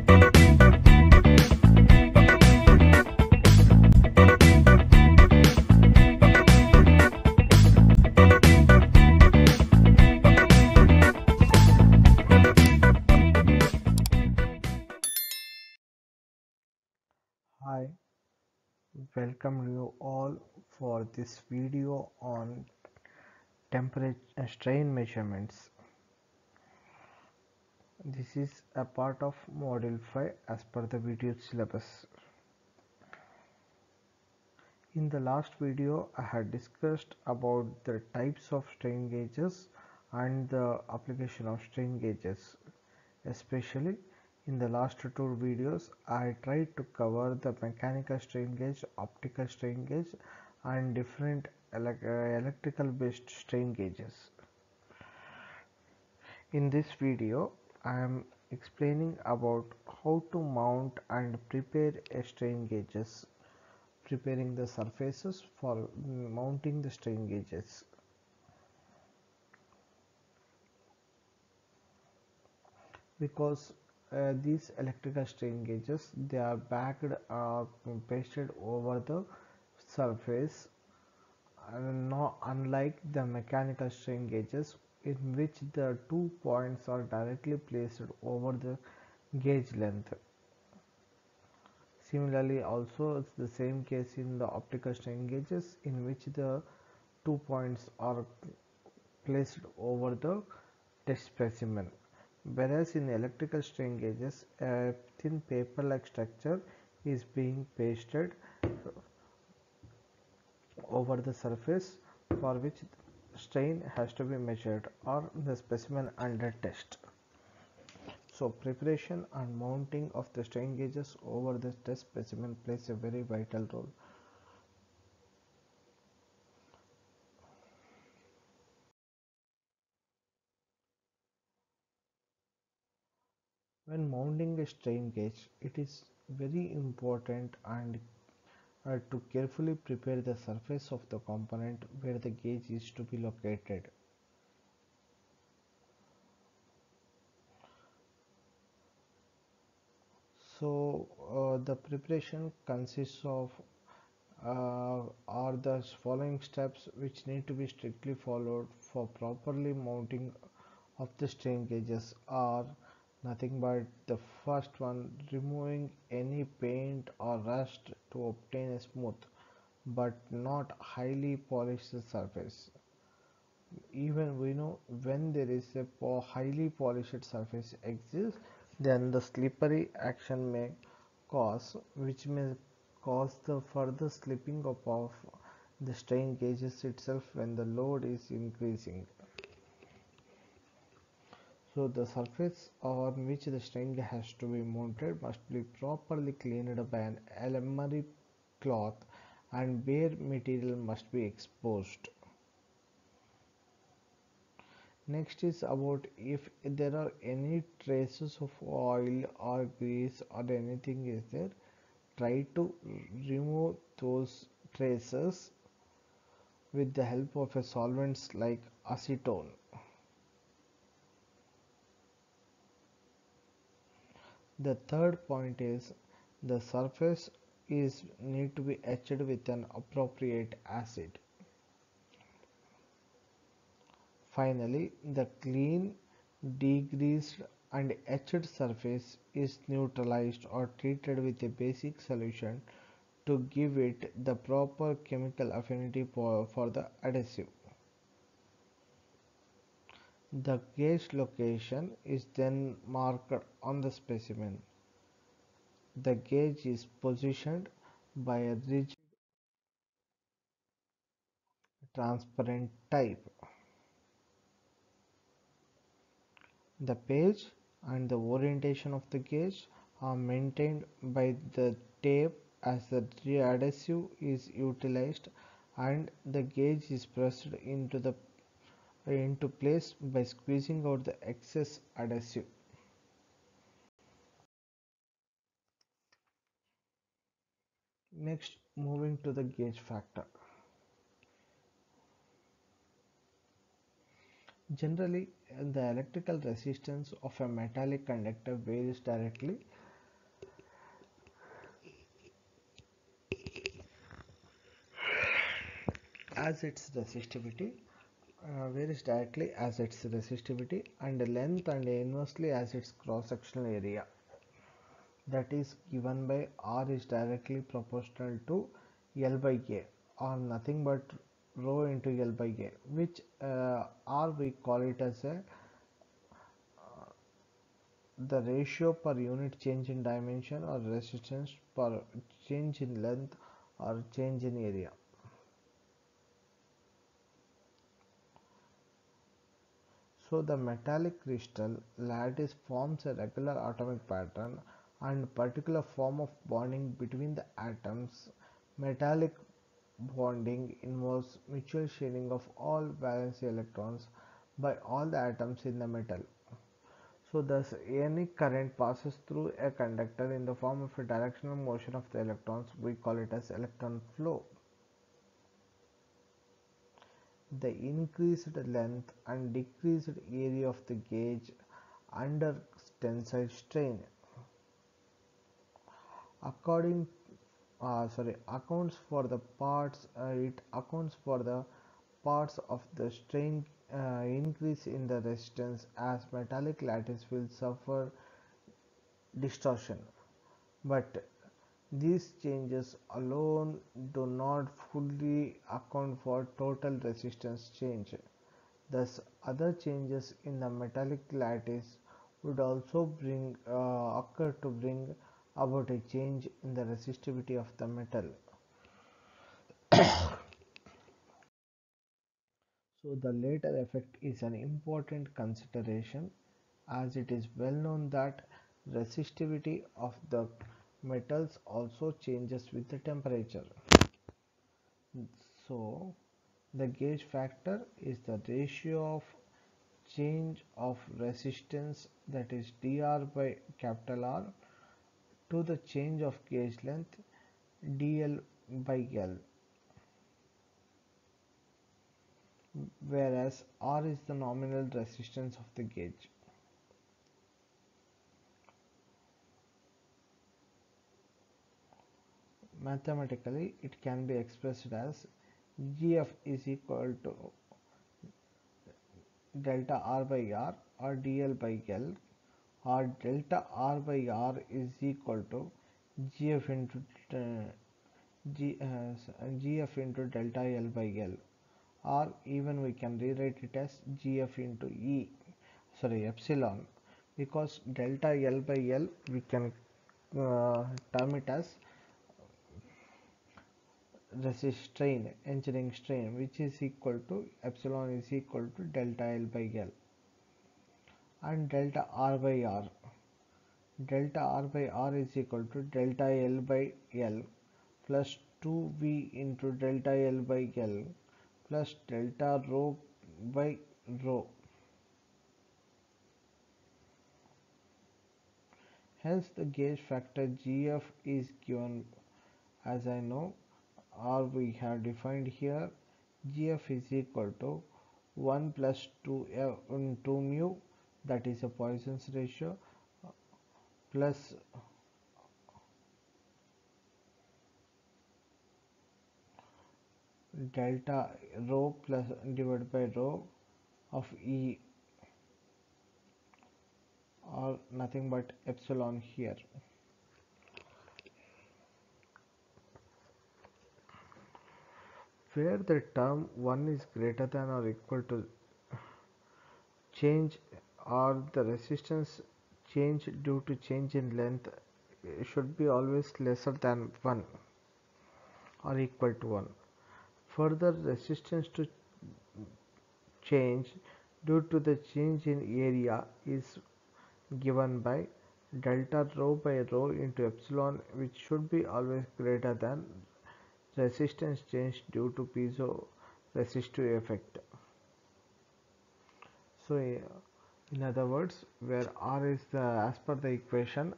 Hi, welcome you all for this video on temperature strain measurements. This is a part of module 5 as per the video syllabus. In the last video I had discussed about the types of strain gauges and the application of strain gauges. Especially in the last two videos I tried to cover the mechanical strain gauge, optical strain gauge and different electrical based strain gauges. In this video I am explaining about how to mount and prepare a strain gauges, preparing the surfaces for mounting the strain gauges. Because these electrical strain gauges, they are backed or pasted over the surface, not unlike the mechanical strain gauges in which the 2 points are directly placed over the gauge length. Similarly, also it's the same case in the optical strain gauges in which the 2 points are placed over the test specimen. Whereas in electrical strain gauges, a thin paper-like structure is being pasted over the surface for which strain has to be measured or the specimen under test. So preparation and mounting of the strain gauges over the test specimen plays a very vital role. When mounting a strain gauge, it is very important and to carefully prepare the surface of the component where the gauge is to be located. So the preparation consists of are the following steps which need to be strictly followed for properly mounting of the strain gauges are nothing but the first one, removing any paint or rust to obtain a smooth but not highly polished surface. Even we know when there is a highly polished surface exists, then the slippery action may cause, which may cause the further slipping up of the strain gauges itself when the load is increasing. So the surface on which the strain gauge has to be mounted must be properly cleaned by an emery cloth and bare material must be exposed. Next is about if there are any traces of oil or grease or anything is there, try to remove those traces with the help of a solvents like acetone. The third point is the surface is need to be etched with an appropriate acid. Finally, the clean, degreased and etched surface is neutralized or treated with a basic solution to give it the proper chemical affinity for the adhesive. The gauge location is then marked on the specimen. The gauge is positioned by a rigid transparent type. The page and the orientation of the gauge are maintained by the tape as the adhesive is utilized and the gauge is pressed into place by squeezing out the excess adhesive. Next, moving to the gauge factor. Generally, the electrical resistance of a metallic conductor varies directly as its resistivity, varies directly as its resistivity, and length and inversely as its cross-sectional area, that is given by R is directly proportional to L by A, or nothing but rho into L by A, which R we call it as the ratio per unit change in dimension or resistance per change in length or change in area. So the metallic crystal lattice forms a regular atomic pattern and particular form of bonding between the atoms. Metallic bonding involves mutual sharing of all valence electrons by all the atoms in the metal. So thus any current passes through a conductor in the form of a directional motion of the electrons. We call it as electron flow. The increased length and decreased area of the gauge under tensile strain according accounts for the parts it accounts for the parts of the strain increase in the resistance, as metallic lattice will suffer distortion, but these changes alone do not fully account for total resistance change. Thus, other changes in the metallic lattice would also occur to bring about a change in the resistivity of the metal. So, the latter effect is an important consideration, as it is well known that resistivity of the metals also changes with the temperature. So, the gauge factor is the ratio of change of resistance, that is dr by capital R, to the change of gauge length dl by L, whereas R is the nominal resistance of the gauge. Mathematically, it can be expressed as Gf is equal to delta R by R or dl by L, or delta R by R is equal to Gf into Gf into delta L by L, or even we can rewrite it as Gf into epsilon, because delta L by L we can term it as engineering strain, which is equal to epsilon is equal to delta L by L, and delta R by R. Delta R by R is equal to delta L by L plus 2V into delta L by L plus delta rho by rho. Hence the gauge factor Gf is given as I know, or we have defined here. Gf is equal to 1 plus 2 mu, that is a Poisson's ratio, plus delta rho plus divided by rho of E, or nothing but epsilon here. Where the term 1 is greater than or equal to change, or the resistance change due to change in length should be always lesser than 1 or equal to 1. Further, resistance to change due to the change in area is given by delta rho by rho into epsilon, which should be always greater than resistance change due to piezo resistive effect. So in other words, where R is the, as per the equation,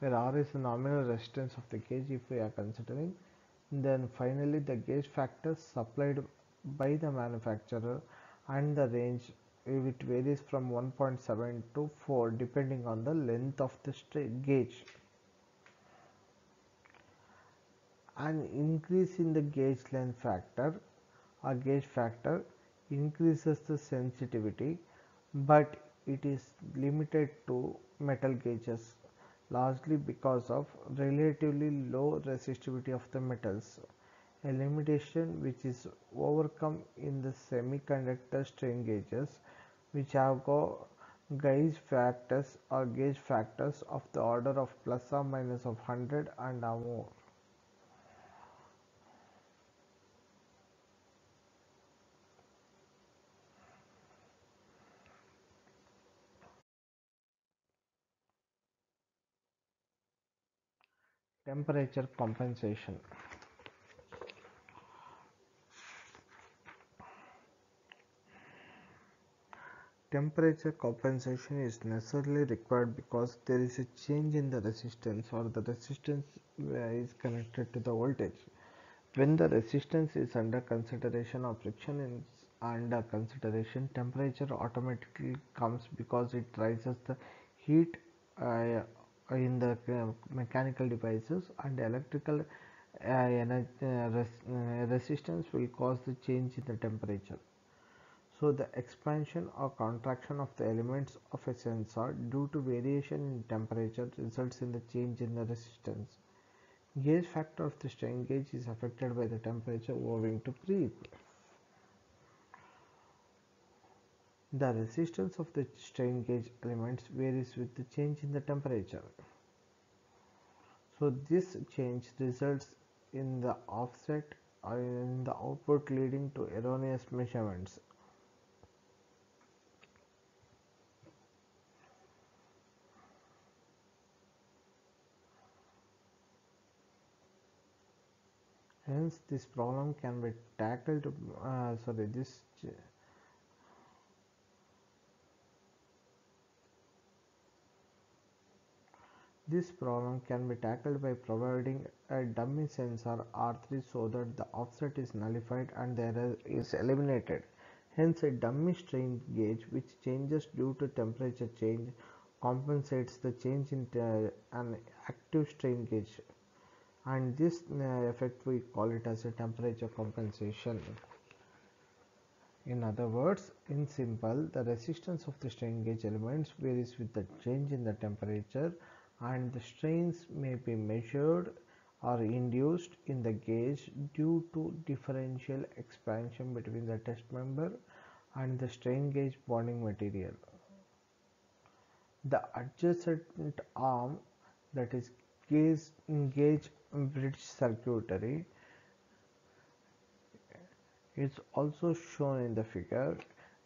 where R is the nominal resistance of the gauge if we are considering, then finally the gauge factors supplied by the manufacturer and the range, it varies from 1.7 to 4 depending on the length of the gauge. An increase in the gauge length factor or gauge factor increases the sensitivity, but it is limited to metal gauges, largely because of relatively low resistivity of the metals, a limitation which is overcome in the semiconductor strain gauges, which have gauge factors of the order of plus or minus of 100 and or more. Temperature compensation. Temperature compensation is necessarily required because there is a change in the resistance, or the resistance is connected to the voltage. When the resistance is under consideration or friction is under consideration, temperature automatically comes because it rises the heat in the mechanical devices, and electrical resistance will cause the change in the temperature. So the expansion or contraction of the elements of a sensor due to variation in temperature results in the change in the resistance. Gauge factor of the strain gauge is affected by the temperature owing to creep. The resistance of the strain gauge elements varies with the change in the temperature. So this change results in the offset in the output, leading to erroneous measurements. Hence, this problem can be tackled. This problem can be tackled by providing a dummy sensor R3 so that the offset is nullified and the error is eliminated. Hence, a dummy strain gauge which changes due to temperature change compensates the change in an active strain gauge, and this effect we call it as a temperature compensation. In other words, in simple, the resistance of the strain gauge elements varies with the change in the temperature, and the strains may be measured or induced in the gauge due to differential expansion between the test member and the strain gauge bonding material. The adjacent arm, that is gauge bridge circuitry, is also shown in the figure,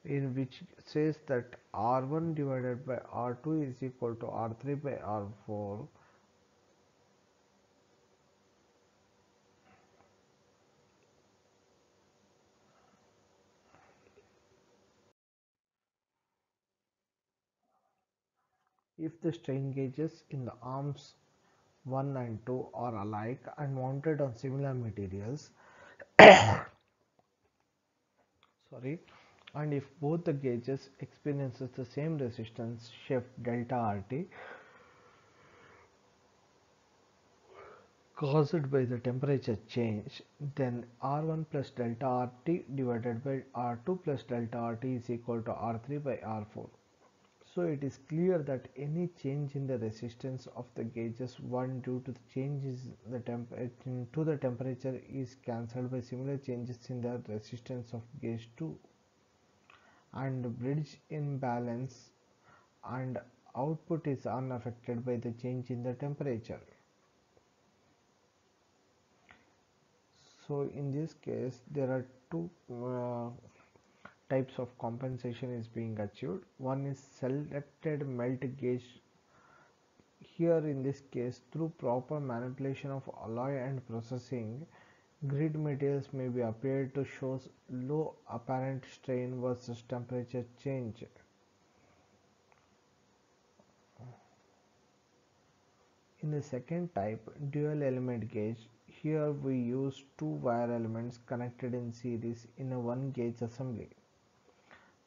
in which says that R1 divided by R2 is equal to R3 by R4. If the strain gauges in the arms 1 and 2 are alike and mounted on similar materials, and if both the gauges experiences the same resistance shift delta RT caused by the temperature change, then R1 plus delta RT divided by R2 plus delta RT is equal to R3 by R4. So it is clear that any change in the resistance of the gauges 1 due to the changes to the temperature is cancelled by similar changes in the resistance of gauge 2, and bridge in balance, and output is unaffected by the change in the temperature. So in this case, there are two types of compensation is being achieved. One is selected melt gauge. Here in this case, through proper manipulation of alloy and processing, grid materials may be appeared to show low apparent strain versus temperature change. In the second type, dual element gauge, here we use two wire elements connected in series in a one gauge assembly.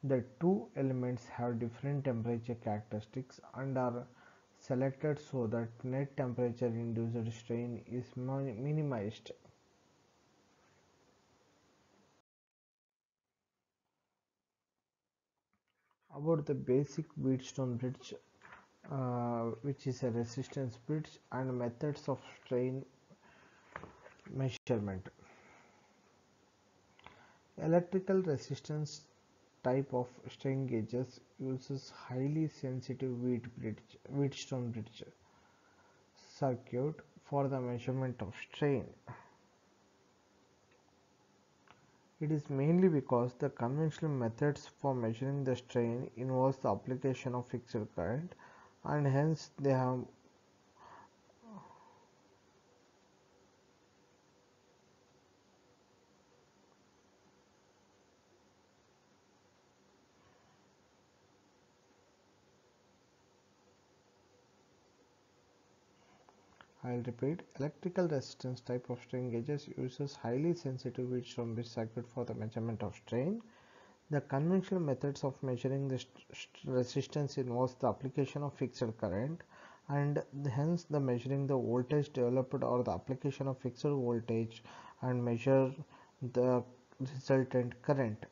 The two elements have different temperature characteristics and are selected so that net temperature induced strain is minimized. about the basic Wheatstone Bridge, which is a resistance bridge, and methods of strain measurement. Electrical resistance type of strain gauges uses highly sensitive Wheatstone bridge circuit for the measurement of strain. It is mainly because the conventional methods for measuring the strain involves the application of fixed current, and hence they have I'll repeat, electrical resistance type of strain gauges uses highly sensitive Wheatstone bridge circuit for the measurement of strain. The conventional methods of measuring the resistance involves the application of fixed current, and hence the measuring the voltage developed or the application of fixed voltage and measure the resultant current.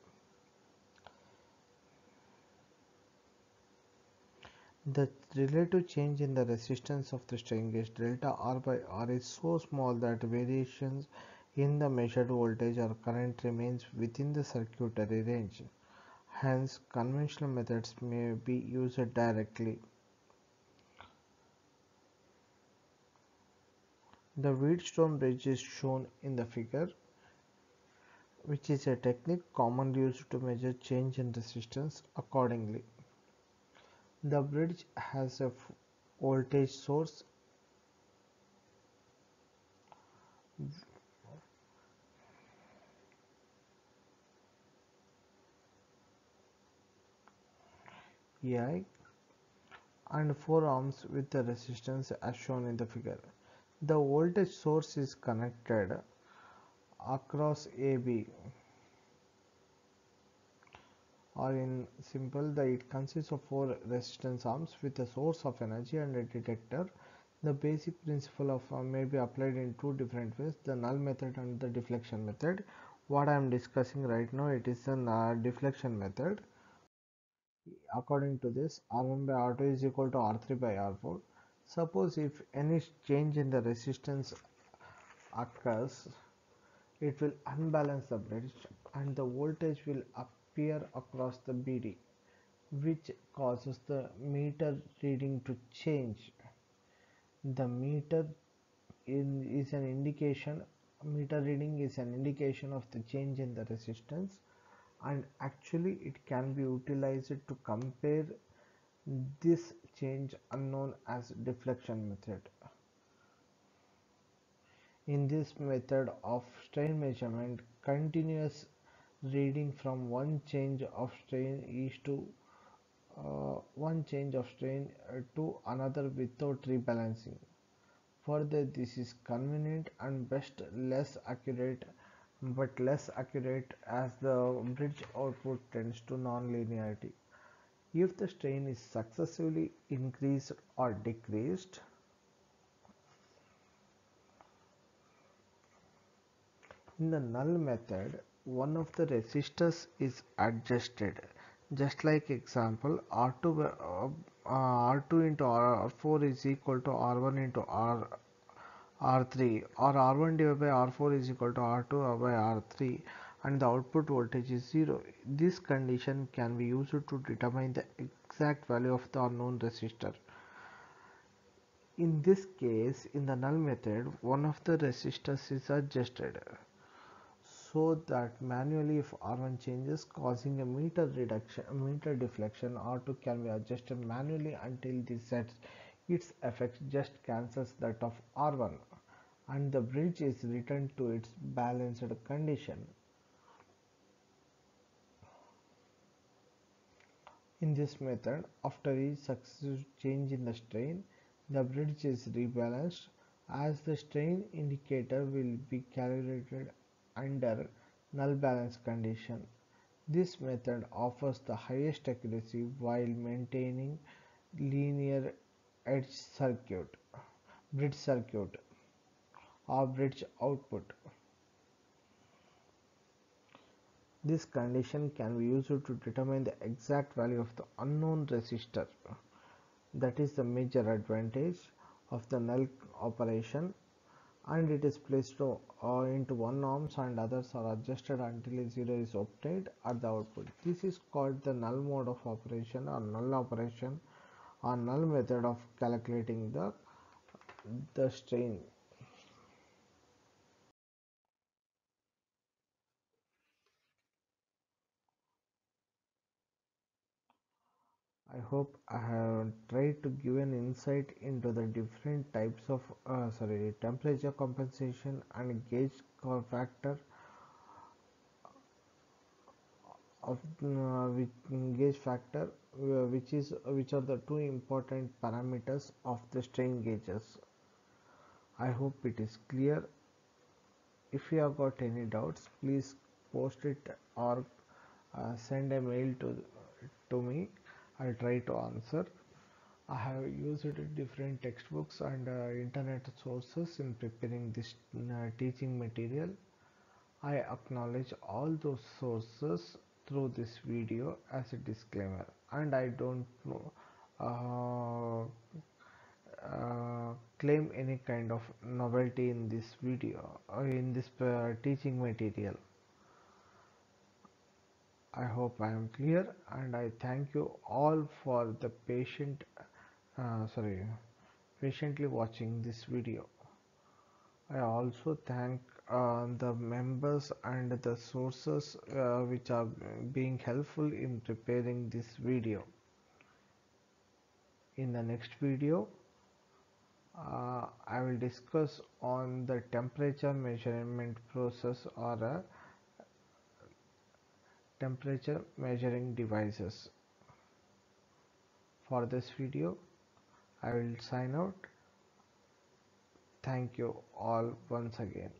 The relative change in the resistance of the strain gauge delta R by R is so small that variations in the measured voltage or current remains within the circuitry range. Hence, conventional methods may be used directly. The Wheatstone bridge is shown in the figure, which is a technique commonly used to measure change in resistance accordingly. The bridge has a voltage source EI and 4 ohms with the resistance as shown in the figure. The voltage source is connected across AB, or in simple, it consists of 4 resistance arms with a source of energy and a detector. The basic principle of may be applied in two different ways: the null method and the deflection method. What I am discussing right now, it is a deflection method. According to this, R1 by R2 is equal to R3 by R4. Suppose if any change in the resistance occurs, it will unbalance the bridge and the voltage will appear across the BD, which causes the meter reading to change. The is an indication meter reading is an indication of the change in the resistance, and actually it can be utilized to compare this change unknown as deflection method. In this method of strain measurement, continuous reading from one change of strain to another without rebalancing. Further, this is convenient and best less accurate as the bridge output tends to non-linearity. If the strain is successively increased or decreased, in the null method, one of the resistors is adjusted. Just like example, R2 into R4 is equal to R1 into R3, or R1 divided by R4 is equal to R2 by R3, and the output voltage is 0. This condition can be used to determine the exact value of the unknown resistor. In this case, in the null method, one of the resistors is adjusted so that manually if R1 changes causing a meter deflection, R2 can be adjusted manually until this sets its effect just cancels that of R1 and the bridge is returned to its balanced condition. In this method, after each successive change in the strain, the bridge is rebalanced as the strain indicator will be calibrated under null balance condition. This method offers the highest accuracy while maintaining linear bridge circuit or bridge output. This condition can be used to determine the exact value of the unknown resistor. That is the major advantage of the null operation, and it is placed into one norms and others are adjusted until 0 is obtained at the output. This is called the null mode of operation or null operation or null method of calculating the strain. I hope I have tried to give an insight into the different types of temperature compensation and gauge factor of which gauge factor which are the two important parameters of the strain gauges. I hope it is clear. If you have got any doubts, please post it or send a mail to me. I'll try to answer. I have used different textbooks and internet sources in preparing this teaching material. I acknowledge all those sources through this video as a disclaimer, and I don't know, claim any kind of novelty in this video or in this teaching material. I hope I am clear, and I thank you all for the patiently watching this video. I also thank the members and the sources which are being helpful in preparing this video. In the next video, I will discuss on the temperature measurement process or temperature measuring devices. For this video, I will sign out. Thank you all once again.